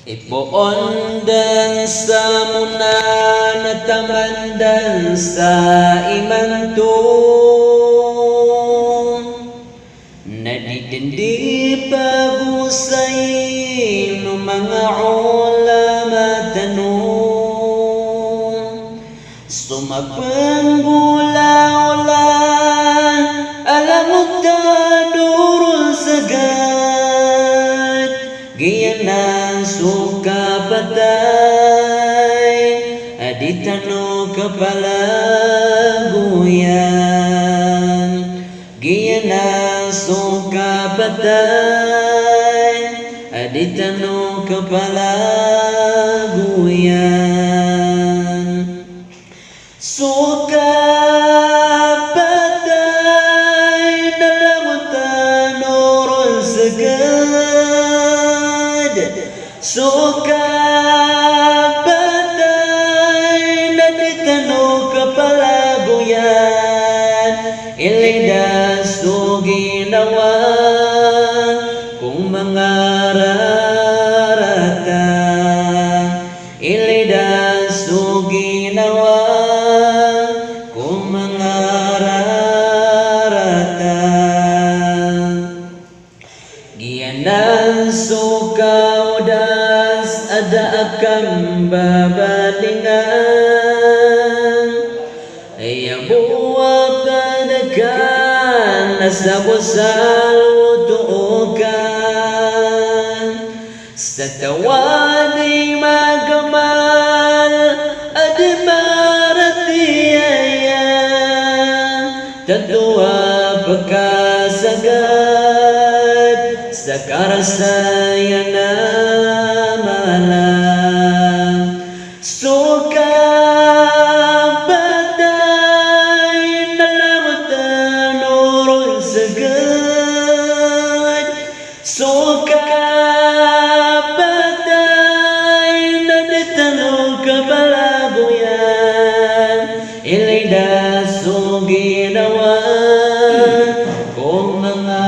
Ipoon dan sa muna nataman dan sa imantong nadidindi pagusay no mga ulama tanong sumapang gula-ulan alamot tanurul sagad giyanan suka patay aditano kapalaguyan giyanan suka patay aditano kapalaguyan suka patay nalamutan oron sagad suka patay naditano kapalaguyan ilida suginawa kung mga rarata ilida suginawa kung mga rarata giyanan suka udas ada akan babalingan ayabuwa padakan nasabusal tuukan sa tawadi magamal adimaratiayan tatua pagkasagad sa karasayan na malam suka patay nalamutan oron sagad suka patay naditano kapalaguyan ilida suginawa kung mga